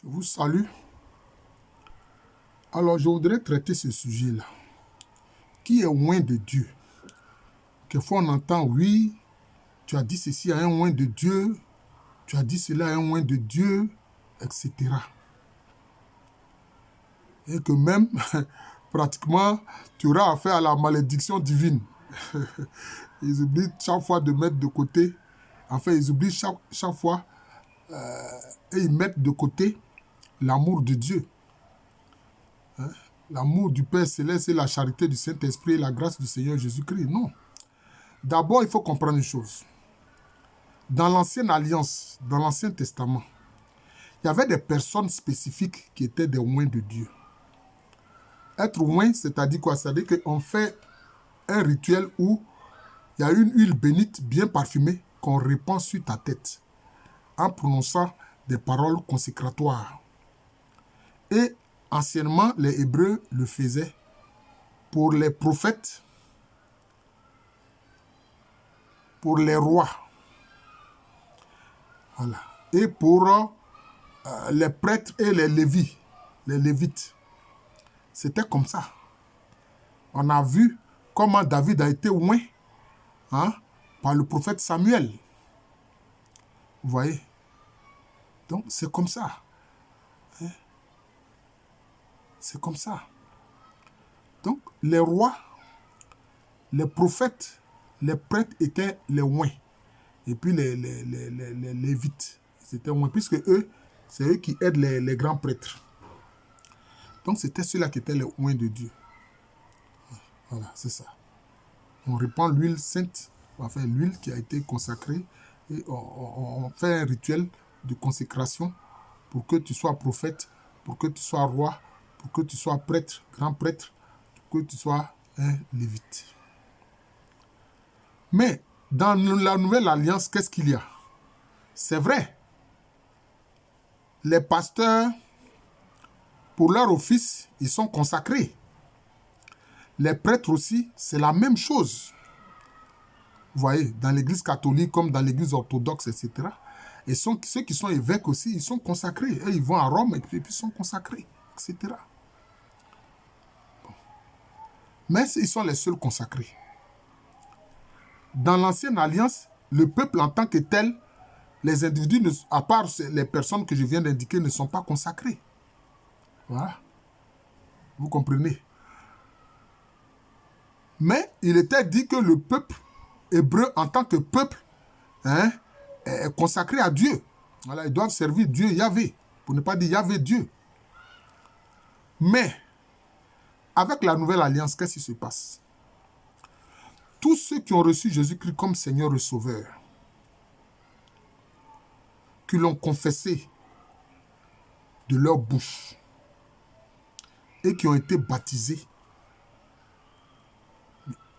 Je vous salue. Alors, je voudrais traiter ce sujet-là. Qui est loin de Dieu? Quelquefois, on entend, oui, tu as dit ceci à un loin de Dieu, tu as dit cela à un loin de Dieu, etc. Et que même, pratiquement, tu auras affaire à la malédiction divine. Ils oublient chaque fois de mettre de côté, enfin, ils oublient chaque fois, et ils mettent de côté l'amour de Dieu. L'amour du Père Céleste et la charité du Saint-Esprit et la grâce du Seigneur Jésus-Christ. Non. D'abord, il faut comprendre une chose. Dans l'Ancienne Alliance, dans l'Ancien Testament, il y avait des personnes spécifiques qui étaient des oints de Dieu. Être oint, c'est-à-dire quoi? C'est-à-dire qu'on fait un rituel où il y a une huile bénite bien parfumée qu'on répand sur ta tête en prononçant des paroles consécratoires. Et anciennement, les Hébreux le faisaient pour les prophètes, pour les rois, voilà, et pour les prêtres et les lévites. C'était comme ça. On a vu comment David a été oint par le prophète Samuel. Vous voyez? Donc, c'est comme ça. C'est comme ça. Donc, les rois, les prophètes, les prêtres étaient les oints. Et puis, les lévites, c'était oints, puisque eux, c'est eux qui aident les grands prêtres. Donc, c'était ceux-là qui étaient les oints de Dieu. Voilà, c'est ça. On répand l'huile sainte, enfin l'huile qui a été consacrée, et on fait un rituel de consécration pour que tu sois prophète, pour que tu sois roi, pour que tu sois prêtre, grand prêtre, pour que tu sois un lévite. Mais dans la nouvelle alliance, qu'est-ce qu'il y a? C'est vrai, les pasteurs, pour leur office, ils sont consacrés. Les prêtres aussi, c'est la même chose. Vous voyez, dans l'église catholique comme dans l'église orthodoxe, etc. Et ceux qui sont évêques aussi, ils sont consacrés. Et ils vont à Rome et puis ils sont consacrés, etc. Bon. Mais ils sont les seuls consacrés. Dans l'ancienne alliance, le peuple en tant que tel, les individus, à part les personnes que je viens d'indiquer, ne sont pas consacrés. Voilà. Vous comprenez? Mais il était dit que le peuple hébreu, en tant que peuple, est consacré à Dieu. Voilà, ils doivent servir Dieu Yahvé, pour ne pas dire Yahvé Dieu. Mais, avec la nouvelle alliance, qu'est-ce qui se passe? Tous ceux qui ont reçu Jésus-Christ comme Seigneur et Sauveur, qui l'ont confessé de leur bouche et qui ont été baptisés,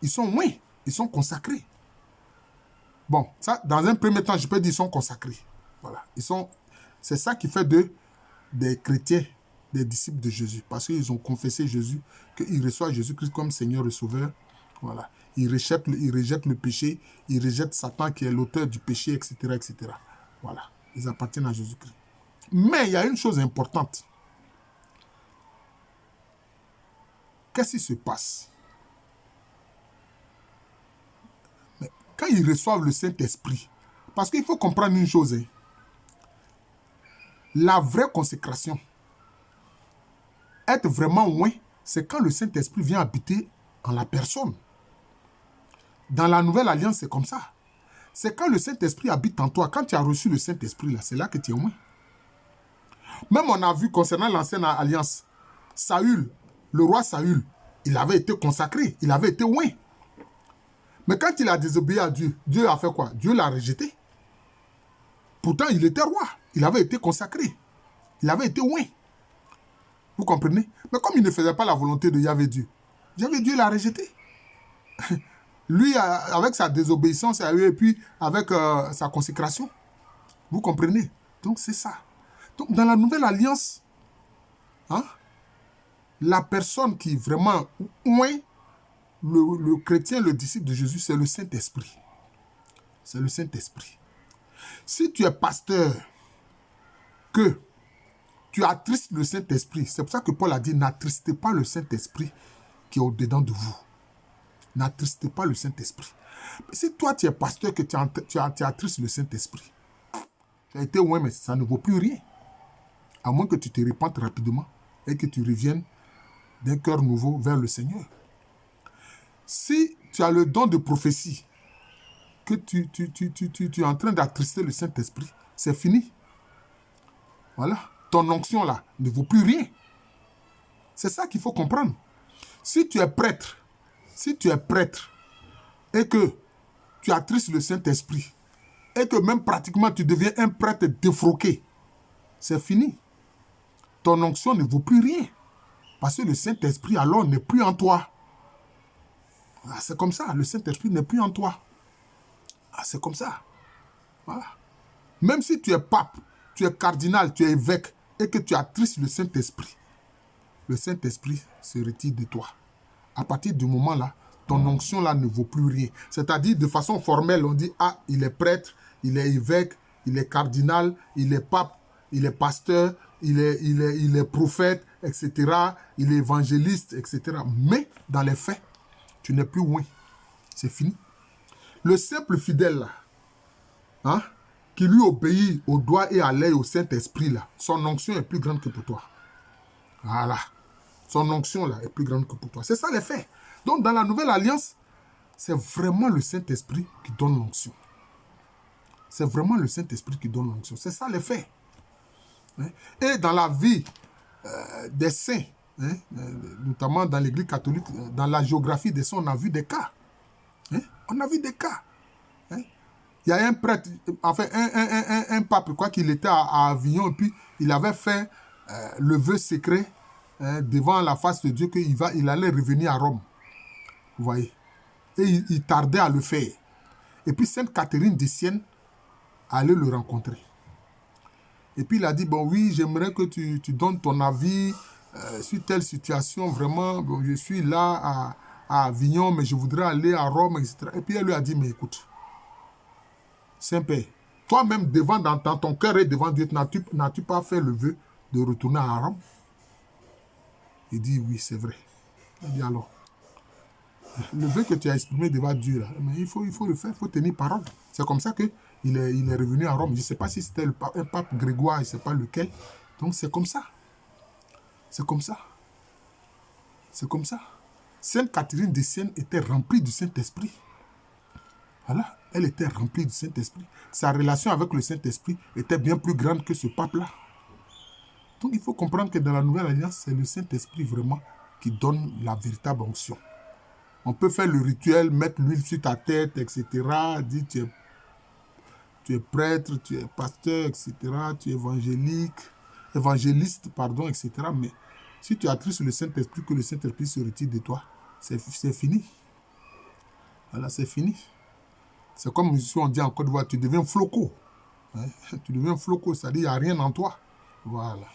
ils sont oints, ils sont consacrés. Bon, ça, dans un premier temps, je peux dire qu'ils sont consacrés. Voilà. C'est ça qui fait des chrétiens, des disciples de Jésus. Parce qu'ils ont confessé Jésus, qu'ils reçoivent Jésus-Christ comme Seigneur et Sauveur. Voilà. Ils rejettent le péché, ils rejettent Satan qui est l'auteur du péché, etc., etc. Voilà. Ils appartiennent à Jésus-Christ. Mais il y a une chose importante. Qu'est-ce qui se passe? Quand ils reçoivent le Saint-Esprit, parce qu'il faut comprendre une chose, la vraie consécration, être vraiment loin, c'est quand le Saint-Esprit vient habiter en la personne. Dans la nouvelle alliance, c'est comme ça. C'est quand le Saint-Esprit habite en toi, quand tu as reçu le Saint-Esprit, là, c'est là que tu es loin. Même on a vu concernant l'ancienne alliance, Saül, le roi Saül, il avait été consacré, il avait été loin. Mais quand il a désobéi à Dieu, Dieu a fait quoi? Dieu l'a rejeté. Pourtant, il était roi. Il avait été consacré. Il avait été oint. Vous comprenez? Mais comme il ne faisait pas la volonté de Yahvé Dieu, Yahvé Dieu l'a rejeté. Lui, avec sa désobéissance et puis avec sa consécration. Vous comprenez? Donc, c'est ça. Donc, dans la nouvelle alliance, la personne qui vraiment oint le chrétien, le disciple de Jésus, c'est le Saint-Esprit. C'est le Saint-Esprit. Si tu es pasteur, que tu attristes le Saint-Esprit. C'est pour ça que Paul a dit, n'attristez pas le Saint-Esprit qui est au-dedans de vous. N'attristez pas le Saint-Esprit. Si toi, tu es pasteur, que tu attristes le Saint-Esprit, tu as été loin, mais ça ne vaut plus rien. À moins que tu te répandes rapidement et que tu reviennes d'un cœur nouveau vers le Seigneur. Si tu as le don de prophétie, que tu es en train d'attrister le Saint-Esprit, c'est fini. Voilà. Ton onction là ne vaut plus rien. C'est ça qu'il faut comprendre. Si tu es prêtre, et que tu attristes le Saint-Esprit, et que même pratiquement tu deviens un prêtre défroqué, c'est fini. Ton onction ne vaut plus rien. Parce que le Saint-Esprit alors n'est plus en toi. Ah, c'est comme ça, le Saint-Esprit n'est plus en toi. Ah, c'est comme ça. Voilà. Même si tu es pape, tu es cardinal, tu es évêque, et que tu attristes le Saint-Esprit se retire de toi. À partir du moment là, ton onction là ne vaut plus rien. C'est-à-dire, de façon formelle, on dit, ah, il est prêtre, il est évêque, il est cardinal, il est pape, il est pasteur, il est prophète, etc. Il est évangéliste, etc. Mais, dans les faits, tu n'es plus loin. C'est fini. Le simple fidèle là, hein, qui lui obéit au doigt et à l'œil au Saint-Esprit là, son onction est plus grande que pour toi. Voilà. Son onction là est plus grande que pour toi. C'est ça les faits. Donc dans la nouvelle alliance, c'est vraiment le Saint-Esprit qui donne l'onction. C'est vraiment le Saint-Esprit qui donne l'onction. C'est ça les faits. Et dans la vie des saints, notamment dans l'Église catholique, dans la géographie des saints, on a vu des cas. On a vu des cas. Il y a un prêtre, enfin un pape, quoi qu'il était à Avignon, et puis il avait fait le vœu secret devant la face de Dieu qu'il allait revenir à Rome. Vous voyez. Et il tardait à le faire. Et puis Sainte Catherine de Sienne allait le rencontrer. Et puis il a dit, bon oui, j'aimerais que tu donnes ton avis sur telle situation. Vraiment, bon, je suis là à Avignon, mais je voudrais aller à Rome, etc. Et puis elle lui a dit, mais écoute, Saint-Père, toi-même, dans ton cœur et devant Dieu, n'as-tu pas fait le vœu de retourner à Rome? Il dit, oui, c'est vrai. Il dit, alors, le vœu que tu as exprimé devant Dieu, là, mais il faut le faire, il faut tenir parole. C'est comme ça qu'il est revenu à Rome. Je ne sais pas si c'était un pape Grégoire, je ne sais pas lequel. Donc, c'est comme ça. C'est comme ça. C'est comme ça. Sainte Catherine de Sienne était remplie du Saint-Esprit. Voilà, elle était remplie du Saint-Esprit. Sa relation avec le Saint-Esprit était bien plus grande que ce pape-là. Donc, il faut comprendre que dans la Nouvelle Alliance, c'est le Saint-Esprit vraiment qui donne la véritable onction. On peut faire le rituel, mettre l'huile sur ta tête, etc. Dire tu es prêtre, tu es pasteur, etc. Tu es évangéliste, etc. Mais si tu attristes le Saint-Esprit, que le Saint-Esprit se retire de toi, c'est fini. Voilà, c'est fini. C'est comme si on dit en Côte d'Ivoire, tu deviens floco. Tu deviens floco, c'est-à-dire qu'il n'y a rien en toi. Voilà.